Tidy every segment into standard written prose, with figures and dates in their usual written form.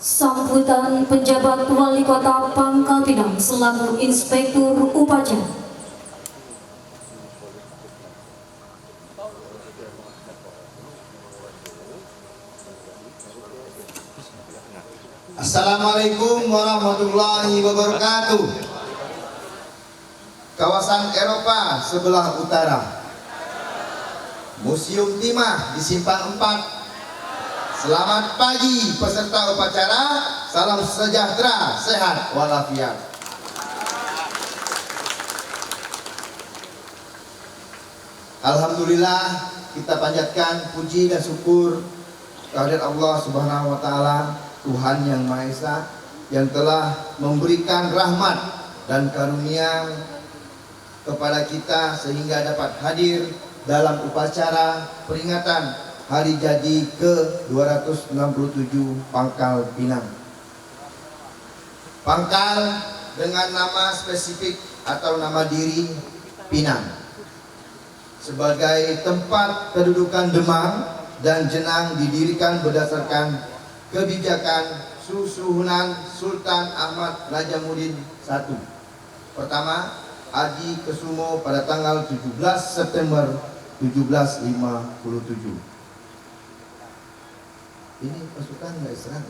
Sambutan penjabat Wali Kota Pangkal Pinang selaku Inspektur Upacara. Assalamualaikum warahmatullahi wabarakatuh. Kawasan Eropa sebelah utara, Museum Timah di Simpang 4. Selamat pagi peserta upacara. Salam sejahtera, sehat walafiat. Alhamdulillah, kita panjatkan puji dan syukur kehadirat Allah Subhanahu wa taala, Tuhan yang Maha Esa, yang telah memberikan rahmat dan karunia kepada kita sehingga dapat hadir dalam upacara peringatan hari jadi ke-267 Pangkal Pinang. Pangkal dengan nama spesifik atau nama diri Pinang sebagai tempat kedudukan Demang dan Jenang didirikan berdasarkan kebijakan Susuhunan Sultan Ahmad Najamuddin I. Pertama, Adi Kesumo pada tanggal 17 September 1757. Ini pasukan nggak istirahat?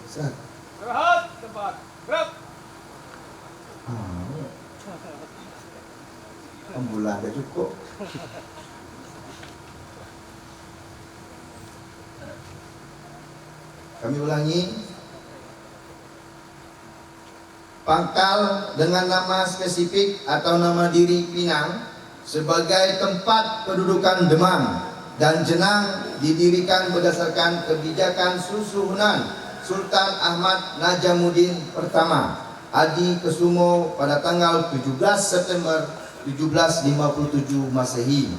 Istirahat. Istirahat tempat. Gerak. Ambulan gak cukup. Kami ulangi. Pangkal dengan nama spesifik atau nama diri Pinang sebagai tempat kedudukan Demang dan Jenang didirikan berdasarkan kebijakan Susuhunan Sultan Ahmad Najamuddin I Adi Kesumo pada tanggal 17 September 1757 Masehi,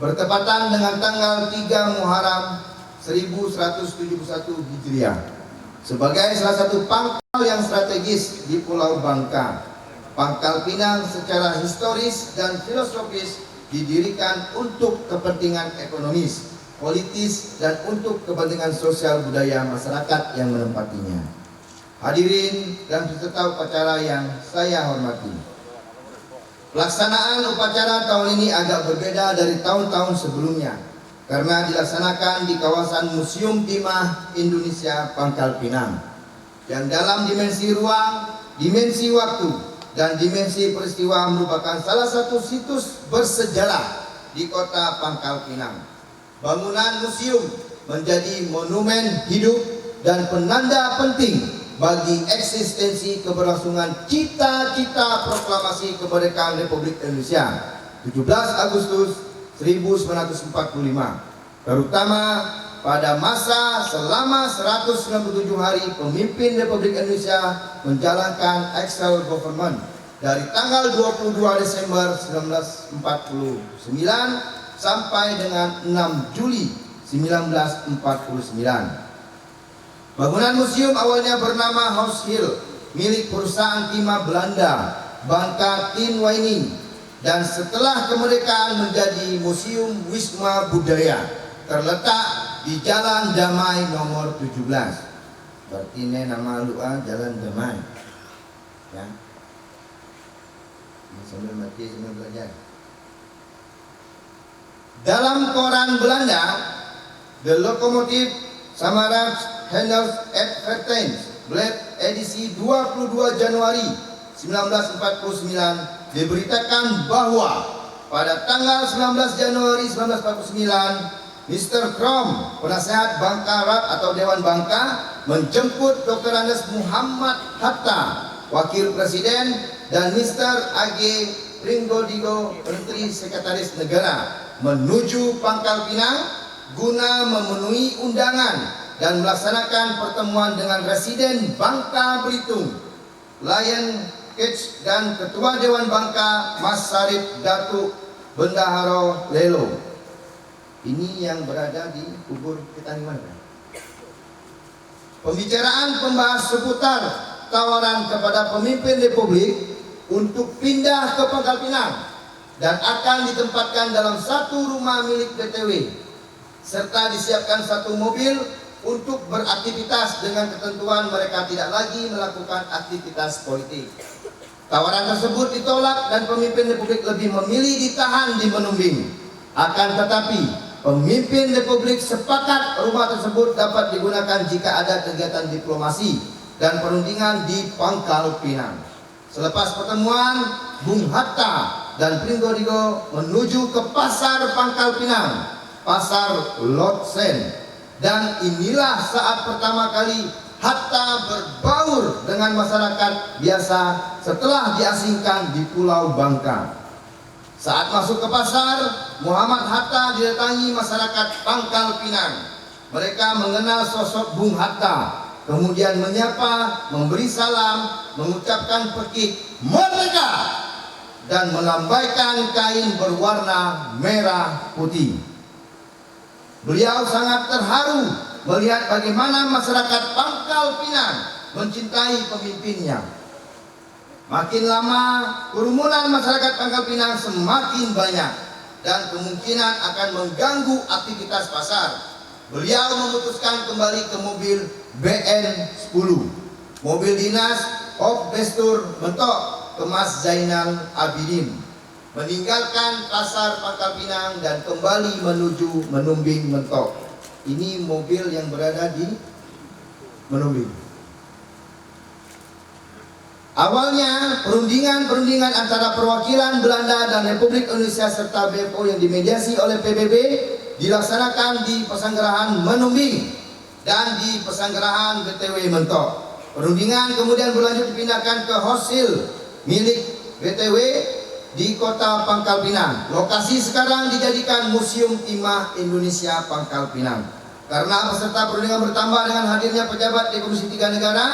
bertepatan dengan tanggal 3 Muharram 1171 Hijriah, sebagai salah satu pangkal yang strategis di Pulau Bangka. Pangkal Pinang secara historis dan filosofis didirikan untuk kepentingan ekonomis, politis, dan untuk kepentingan sosial budaya masyarakat yang menempatinya. Hadirin dan peserta upacara yang saya hormati, pelaksanaan upacara tahun ini agak berbeda dari tahun-tahun sebelumnya karena dilaksanakan di kawasan Museum Timah Indonesia Pangkal Pinang yang dalam dimensi ruang, dimensi waktu, dan dimensi peristiwa merupakan salah satu situs bersejarah di kota Pangkal Pinang. Bangunan museum menjadi monumen hidup dan penanda penting bagi eksistensi keberlangsungan cita-cita proklamasi kemerdekaan Republik Indonesia 17 Agustus 1945, terutama pada masa selama 197 hari pemimpin Republik Indonesia menjalankan Excel Government dari tanggal 22 Desember 1949 sampai dengan 6 Juli 1949. Bangunan museum awalnya bernama House Hill milik perusahaan timah Belanda Bangka Tin Waining, dan setelah kemerdekaan menjadi Museum Wisma Budaya terletak di Jalan Damai nomor 17. Berarti ini nama luar Jalan Damai. Ya. Ini sambil mati sambil belajar. Dalam koran Belanda, The Locomotive Samarach Handels Advertens Blad edisi 22 Januari 1949 diberitakan bahwa pada tanggal 19 Januari 1949 Mr. Krom, penasehat Bangka Rat atau Dewan Bangka, menjemput Dr. Andes Muhammad Hatta, Wakil Presiden, dan Mr. A.G. Pringgodigo, Menteri Sekretaris Negara, menuju Pangkal Pinang guna memenuhi undangan dan melaksanakan pertemuan dengan Residen Bangka Belitung, Lion Cage, dan Ketua Dewan Bangka Mas Sarip Datuk Bendaharo Lelo. Ini yang berada di kubur kita di mana? Pembicaraan pembahas seputar tawaran kepada pemimpin Republik untuk pindah ke Pangkal Pinang dan akan ditempatkan dalam satu rumah milik BTW. serta disiapkan satu mobil untuk beraktivitas dengan ketentuan mereka tidak lagi melakukan aktivitas politik. Tawaran tersebut ditolak dan pemimpin Republik lebih memilih ditahan di Menumbing. Akan tetapi, pemimpin Republik sepakat rumah tersebut dapat digunakan jika ada kegiatan diplomasi dan perundingan di Pangkal Pinang. Selepas pertemuan, Bung Hatta dan Pringgo Digo menuju ke pasar Pangkal Pinang, pasar Lotsen, dan inilah saat pertama kali Hatta berbaur dengan masyarakat biasa setelah diasingkan di Pulau Bangka. Saat masuk ke pasar, Muhammad Hatta didatangi masyarakat Pangkal Pinang. Mereka mengenal sosok Bung Hatta, kemudian menyapa, memberi salam, mengucapkan pekik merdeka, dan melambaikan kain berwarna merah putih. Beliau sangat terharu melihat bagaimana masyarakat Pangkal Pinang mencintai pemimpinnya. Makin lama, kerumunan masyarakat Pangkal Pinang semakin banyak dan kemungkinan akan mengganggu aktivitas pasar. Beliau memutuskan kembali ke mobil BN10, mobil dinas Hofbestur Mentok Kemas Zainal Abidin, meninggalkan pasar Pangkal Pinang dan kembali menuju Menumbing Mentok. Ini mobil yang berada di Menumbing. Awalnya perundingan antara perwakilan Belanda dan Republik Indonesia serta BFO yang dimediasi oleh PBB dilaksanakan di Pesanggerahan Menumbing dan di Pesanggerahan BTW Mentok. Perundingan kemudian berlanjut dipindahkan ke hostel milik BTW di kota Pangkal Pinang. Lokasi sekarang dijadikan Museum Timah Indonesia Pangkal Pinang. Karena peserta perundingan bertambah dengan hadirnya pejabat di Komisi 3 Negara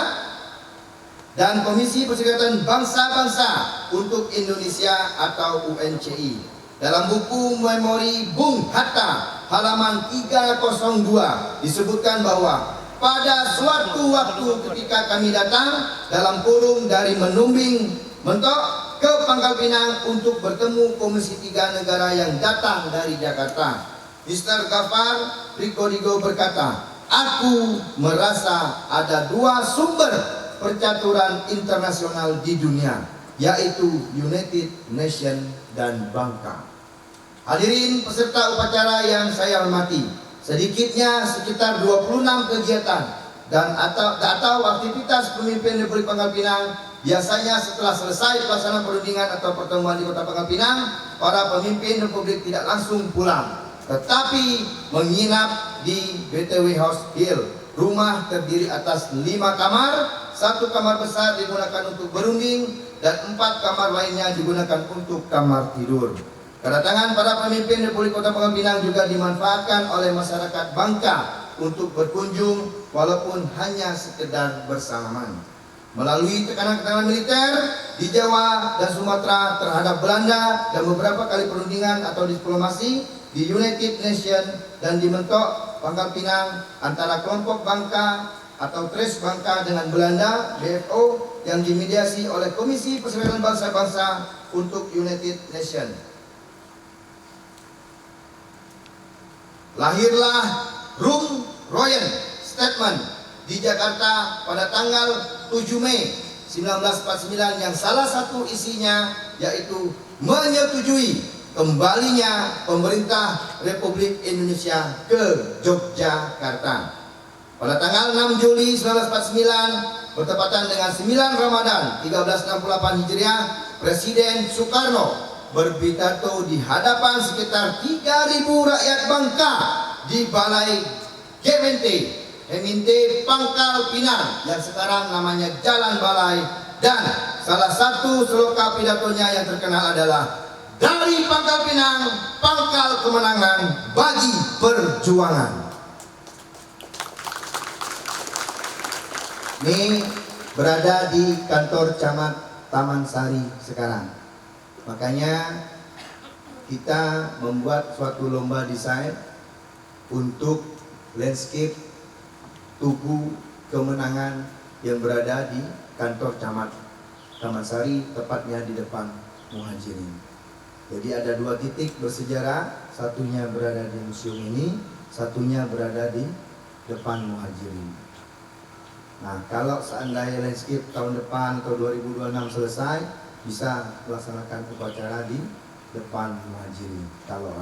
dan Komisi Perserikatan Bangsa-Bangsa untuk Indonesia atau UNCI. Dalam buku memori Bung Hatta halaman 302 disebutkan bahwa pada suatu waktu ketika kami datang dalam kurung dari Menumbing Mentok ke Pangkal Pinang untuk bertemu Komisi 3 Negara yang datang dari Jakarta, Mr. Gafar Pringgo Digo berkata, "Aku merasa ada dua sumber percaturan internasional di dunia, yaitu United Nations dan Bangka." Hadirin peserta upacara yang saya hormati, sedikitnya sekitar 26 kegiatan dan atau aktivitas pemimpin Republik Pangkal Pinang. Biasanya setelah selesai pelaksanaan perundingan atau pertemuan di Kota Pangkal Pinang, para pemimpin Republik tidak langsung pulang, tetapi menginap di BTW House Hill. Rumah terdiri atas 5 kamar, 1 kamar besar digunakan untuk berunding dan 4 kamar lainnya digunakan untuk kamar tidur. Kedatangan para pemimpin Republik Kota Pangkal Pinang juga dimanfaatkan oleh masyarakat Bangka untuk berkunjung walaupun hanya sekedar bersalaman. Melalui tekanan-tekanan militer di Jawa dan Sumatera terhadap Belanda dan beberapa kali perundingan atau diplomasi di United Nations dan di Mentok Pangkal Pinang antara kelompok Bangka atau Tres Bangka dengan Belanda BFO yang dimediasi oleh Komisi Perserikatan Bangsa-Bangsa untuk United Nations. Lahirlah Rum Royen Statement di Jakarta pada tanggal 7 Mei 1949 yang salah satu isinya yaitu menyetujui kembalinya pemerintah Republik Indonesia ke Yogyakarta. Pada tanggal 6 Juli 1949 bertepatan dengan 9 Ramadan 1368 Hijriah, Presiden Soekarno berpidato di hadapan sekitar 3.000 rakyat Bangka di Balai Geminte Pangkal Pinang yang sekarang namanya Jalan Balai, dan salah satu slogan pidatonya yang terkenal adalah "Dari Pangkal Pinang, pangkal kemenangan bagi perjuangan." Ini berada di kantor Camat Taman Sari sekarang. Makanya kita membuat suatu lomba desain untuk landscape Tugu Kemenangan yang berada di kantor Camat Taman Sari, tepatnya di depan Muhajirin. Jadi ada 2 titik bersejarah, satunya berada di museum ini, satunya berada di depan Muhajirin. Nah, kalau seandainya landscape tahun depan atau 2026 selesai, bisa melaksanakan upacara di depan Muhajirin. Kalau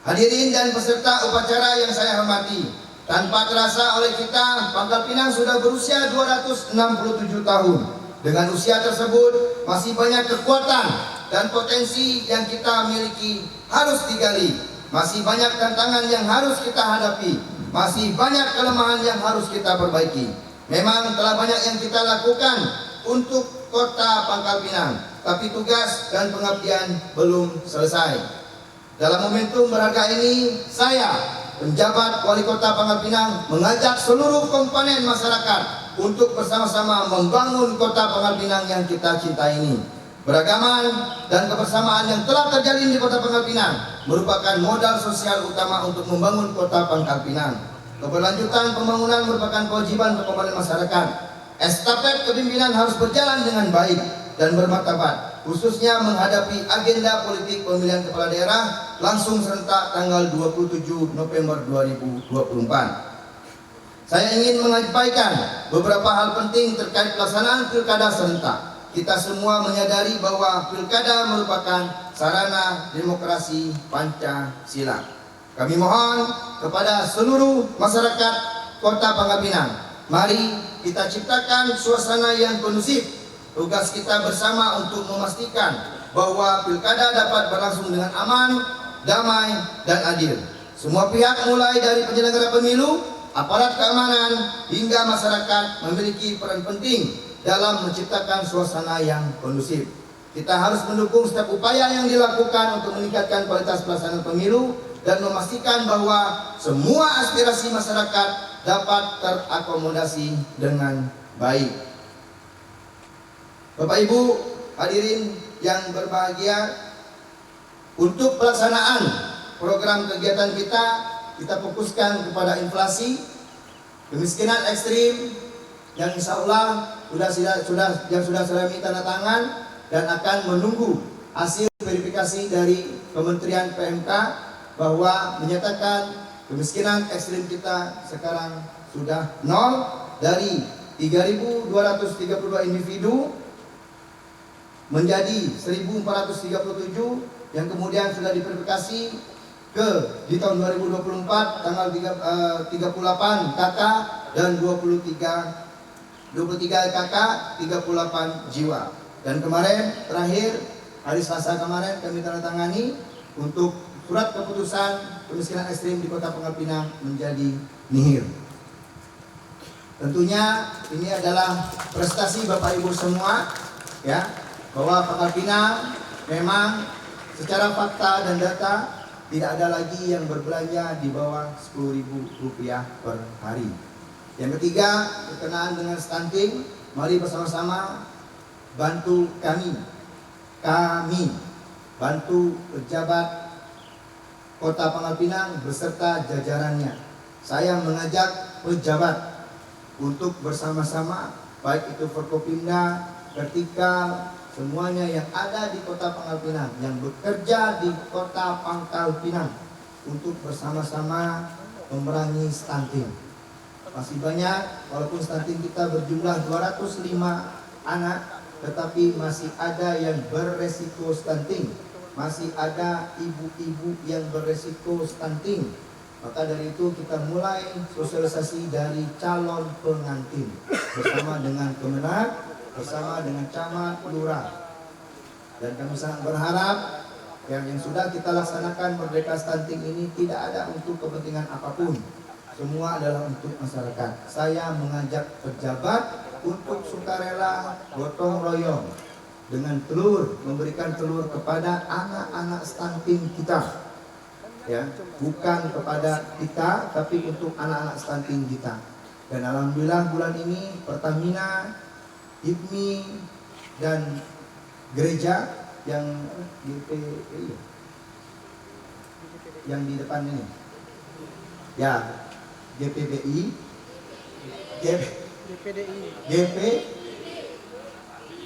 hadirin dan peserta upacara yang saya hormati, tanpa terasa oleh kita, Pangkal Pinang sudah berusia 267 tahun. Dengan usia tersebut, masih banyak kekuatan dan potensi yang kita miliki harus digali. Masih banyak tantangan yang harus kita hadapi. Masih banyak kelemahan yang harus kita perbaiki. Memang telah banyak yang kita lakukan untuk kota Pangkal Pinang, tapi tugas dan pengabdian belum selesai. Dalam momentum berharga ini, saya, penjabat Wali Kota Pangkal Pinang, mengajak seluruh komponen masyarakat untuk bersama-sama membangun kota Pangkal Pinang yang kita cintai ini. Beragaman dan kebersamaan yang telah terjalin di kota Pangkal Pinang merupakan modal sosial utama untuk membangun kota Pangkal Pinang. Keberlanjutan pembangunan merupakan kewajiban komponen masyarakat. Estafet kepemimpinan harus berjalan dengan baik dan bermartabat, khususnya menghadapi agenda politik pemilihan kepala daerah langsung serentak tanggal 27 November 2024. Saya ingin menyampaikan beberapa hal penting terkait pelaksanaan pilkada serentak. Kita semua menyadari bahwa pilkada merupakan sarana demokrasi Pancasila. Kami mohon kepada seluruh masyarakat Kota Pangkal Pinang, mari kita ciptakan suasana yang kondusif. Tugas kita bersama untuk memastikan bahwa pilkada dapat berlangsung dengan aman, damai, dan adil. Semua pihak mulai dari penyelenggara pemilu, aparat keamanan, hingga masyarakat memiliki peran penting dalam menciptakan suasana yang kondusif. Kita harus mendukung setiap upaya yang dilakukan untuk meningkatkan kualitas pelaksanaan pemilu dan memastikan bahwa semua aspirasi masyarakat dapat terakomodasi dengan baik. Bapak Ibu hadirin yang berbahagia, untuk pelaksanaan program kegiatan kita fokuskan kepada inflasi, kemiskinan ekstrim, yang insya Allah sudah selami tanda tangan dan akan menunggu hasil verifikasi dari Kementerian PMK bahwa menyatakan kemiskinan ekstrim kita sekarang sudah nol dari 3.232 individu menjadi 1.437 yang kemudian sudah diverifikasi di tahun 2024 tanggal 38 KK dan 23 KK 38 jiwa. Dan kemarin terakhir hari Selasa kemarin kami tanda tangani untuk surat keputusan kemiskinan ekstrim di Kota Pangkal Pinang menjadi nihil. Tentunya ini adalah prestasi Bapak Ibu semua, ya, bahwa Pangkal Pinang memang secara fakta dan data tidak ada lagi yang berbelanja di bawah Rp10.000 per hari. Yang ketiga, berkenaan dengan stunting, mari bersama-sama bantu kami bantu pejabat Kota Pangkal Pinang beserta jajarannya. Saya mengajak pejabat untuk bersama-sama, baik itu Forkopimda, vertikal, semuanya yang ada di Kota Pangkal Pinang, yang bekerja di Kota Pangkal Pinang, untuk bersama-sama memerangi stunting. Masih banyak, walaupun stunting kita berjumlah 205 anak, tetapi masih ada yang beresiko stunting. Masih ada ibu-ibu yang beresiko stunting. Maka dari itu kita mulai sosialisasi dari calon pengantin bersama dengan Kemenag, bersama dengan camat, lurah. Dan kami sangat berharap yang sudah kita laksanakan Merdeka Stunting ini tidak ada untuk kepentingan apapun. Semua adalah untuk masyarakat. Saya mengajak pejabat untuk sukarela gotong royong dengan telur, memberikan telur kepada anak-anak stunting kita, ya, bukan kepada kita, tapi untuk anak-anak stunting kita. Dan alhamdulillah bulan ini Pertamina, IPMI, dan gereja yang di depan ini, ya, GPBI, GP,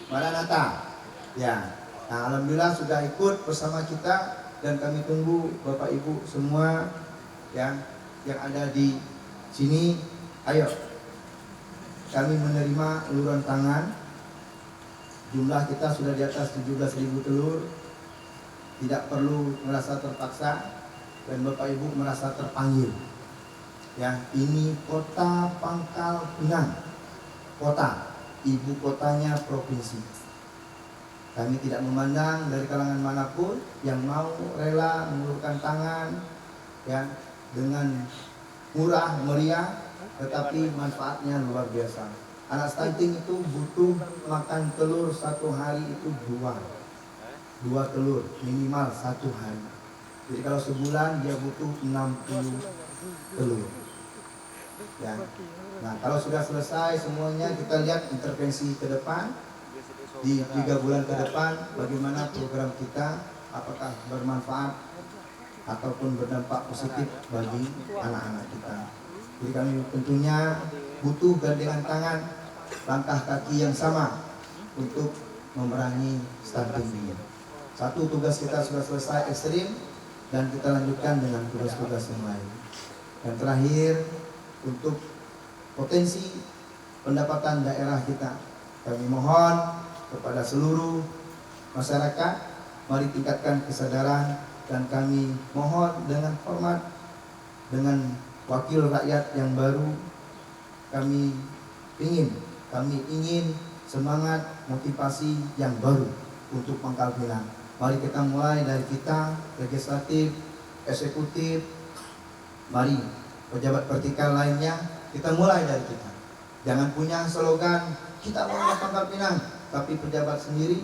Maranatha, ya. Nah, alhamdulillah sudah ikut bersama kita dan kami tunggu Bapak Ibu semua yang ada di sini. Ayo, kami menerima uluran tangan. Jumlah kita sudah di atas 17.000 telur. Tidak perlu merasa terpaksa dan Bapak Ibu merasa terpanggil. Ya, ini kota Pangkal Pinang, kota ibu kotanya provinsi. Kami tidak memandang dari kalangan manapun yang mau rela mengulurkan tangan, ya, dengan murah meriah, tetapi manfaatnya luar biasa. Anak stunting itu butuh makan telur satu hari itu dua telur minimal satu hari. Jadi kalau sebulan dia butuh 60 telur. Ya. Nah, kalau sudah selesai semuanya, kita lihat intervensi ke depan di 3 bulan ke depan, bagaimana program kita, apakah bermanfaat ataupun berdampak positif bagi anak-anak kita. Jadi kami tentunya butuh gandengan tangan, langkah kaki yang sama untuk memerangi stunting ini. Satu, tugas kita sudah selesai ekstrim dan kita lanjutkan dengan tugas-tugas yang lain. Dan terakhir, untuk potensi pendapatan daerah kita, kami mohon kepada seluruh masyarakat, mari tingkatkan kesadaran, dan kami mohon dengan hormat, dengan wakil rakyat yang baru, kami ingin semangat motivasi yang baru untuk Pangkal Pinang. Mari kita mulai dari kita, legislatif, eksekutif, mari pejabat vertikal lainnya, kita mulai dari kita. Jangan punya slogan kita mau Pangkal Pinang, tapi pejabat sendiri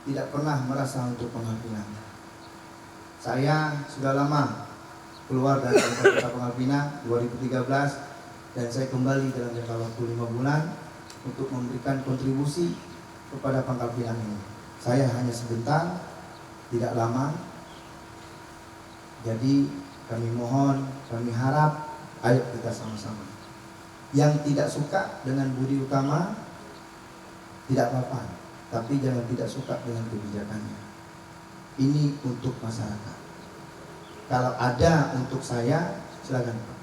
tidak pernah merasa untuk Pangkal Pinang. Saya sudah lama keluar dari Kota Pangkal Pinang 2013, dan saya kembali dalam jangka waktu 5 bulan untuk memberikan kontribusi kepada Pangkal Pinang ini. Saya hanya sebentar, tidak lama. Jadi kami mohon, kami harap, ayo kita sama-sama. Yang tidak suka dengan budi utama tidak apa-apa, tapi jangan tidak suka dengan kebijakannya. Ini untuk masyarakat. Kalau ada untuk saya, silakan Pak.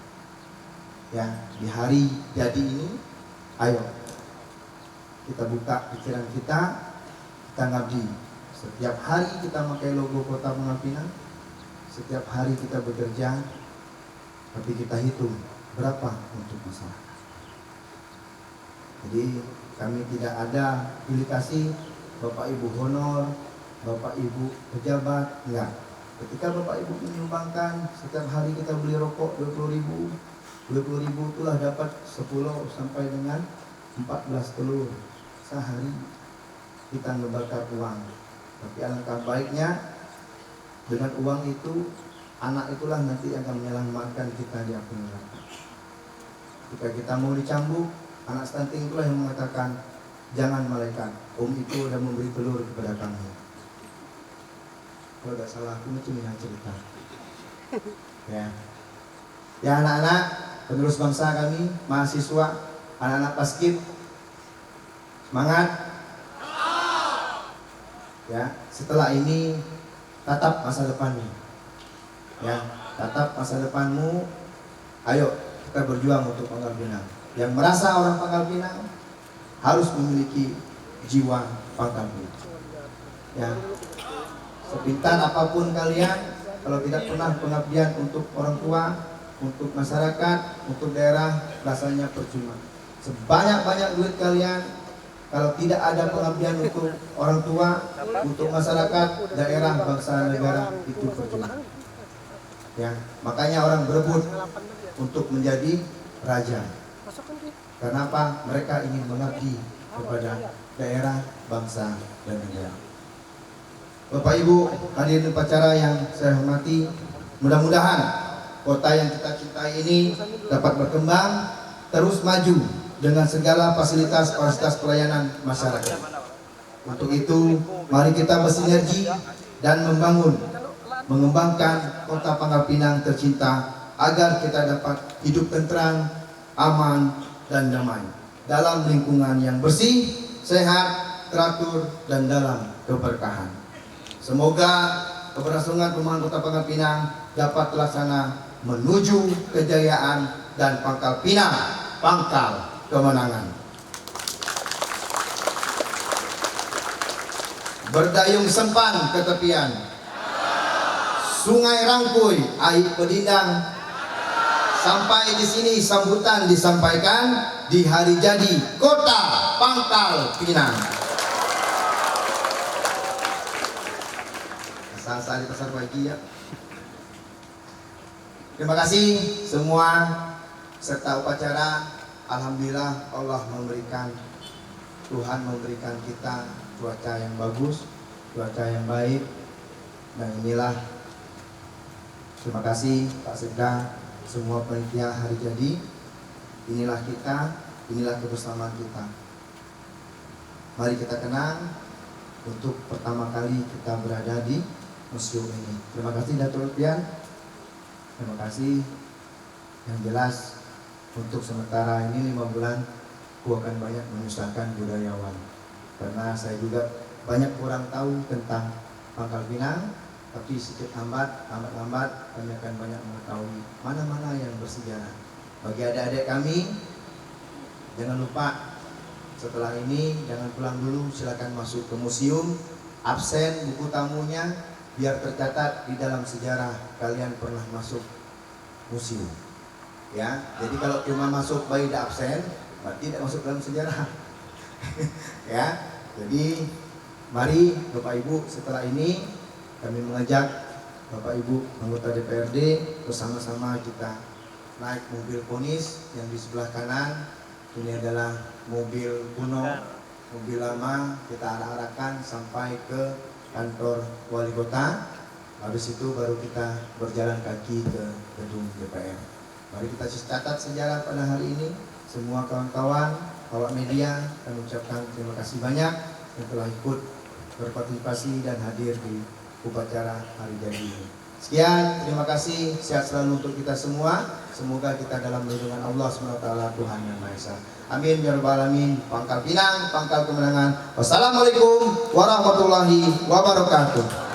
Ya, di hari jadi ini, ayo kita buka pikiran kita ngabdi. Setiap hari kita pakai logo Kota Pangkal Pinang, setiap hari kita bekerja, tapi kita hitung berapa untuk masyarakat. Jadi kami tidak ada pilih kasih Bapak Ibu honor, Bapak Ibu pejabat, enggak. Ketika Bapak Ibu menyumbangkan, setiap hari kita beli rokok 20.000, 20.000 itulah dapat 10 sampai dengan 14 telur sehari. Kita ngebakar uang, tapi alangkah baiknya dengan uang itu, anak itulah nanti yang akan menyelamatkan kita di api neraka. Jika kita mau dicambuk, anak stunting itulah yang mengatakan, jangan malaikat, om itu udah memberi telur kepada kamu. Kalau tidak salah, aku cuma yang cerita. Ya anak-anak, penerus bangsa kami, mahasiswa, anak-anak paskib, semangat. Ya, setelah ini tatap masa depanmu. Ya, tatap masa depanmu. Ayo kita berjuang untuk Pangkal Pinang. Yang merasa orang Pangkal Pinang harus memiliki jiwa Pangkal Pinang. Ya, sepintar apapun kalian, kalau tidak pernah pengabdian untuk orang tua, untuk masyarakat, untuk daerah, rasanya percuma. Sebanyak-banyak duit kalian, kalau tidak ada pengabdian untuk orang tua, untuk masyarakat, daerah, bangsa, negara, itu percuma. Ya, makanya orang berebut untuk menjadi raja. Karena apa? Mereka ingin mengabdi kepada daerah, bangsa, dan negara. Bapak Ibu hadirin upacara yang saya hormati, mudah-mudahan kota yang kita cintai ini dapat berkembang, terus maju dengan segala fasilitas pelayanan masyarakat. Untuk itu, mari kita bersinergi dan mengembangkan Kota Pangkal Pinang tercinta agar kita dapat hidup tentram, aman, dan damai dalam lingkungan yang bersih, sehat, teratur, dan dalam keberkahan. Semoga keberlangsungan pembangunan Kota Pangkal Pinang dapat terlaksana menuju kejayaan dan Pangkal Pinang, pangkal kemenangan. Berdayung sempan ke tepian, Sungai Rangkuy, air pedindang. Sampai di sini sambutan disampaikan di hari jadi Kota Pangkal Pinang. Asal-asal di pasar pagi ya. Terima kasih semua serta upacara. Alhamdulillah Allah memberikan, Tuhan memberikan kita cuaca yang bagus, cuaca yang baik. Dan inilah, terima kasih Pak Sekda, semua panitia hari jadi. Inilah kita, inilah kebersamaan kita. Mari kita kenang untuk pertama kali kita berada di museum ini. Terima kasih Datuk Alfian. Terima kasih. Yang jelas untuk sementara ini 5 bulan aku akan banyak menyusahkan budayawan, karena saya juga banyak kurang tahu tentang Pangkal Pinang. Tapi sedikit amat lambat kami akan banyak mengetahui mana-mana yang bersejarah. Bagi adik-adik kami, jangan lupa setelah ini jangan pulang dulu, silakan masuk ke museum, absen buku tamunya biar tercatat di dalam sejarah kalian pernah masuk museum. Ya, jadi kalau cuma masuk by the absen, berarti tidak masuk dalam sejarah. Ya, jadi mari Bapak Ibu, setelah ini kami mengajak Bapak Ibu anggota DPRD bersama-sama kita naik mobil ponis yang di sebelah kanan. Ini adalah mobil kuno, mobil lama, kita arah-arahkan sampai ke kantor wali kota. Habis itu baru kita berjalan kaki ke gedung DPR. Mari kita catat sejarah pada hari ini. Semua kawan-kawan, awak media, kami ucapkan terima kasih banyak yang telah ikut berpartisipasi dan hadir di upacara hari jadi ini. Sekian, terima kasih, sehat selalu untuk kita semua. Semoga kita dalam lindungan Allah SWT, Tuhan Yang Maha Esa. Amin ya rabbal alamin. Pangkal Pinang, pangkal kemenangan. Wassalamualaikum warahmatullahi wabarakatuh.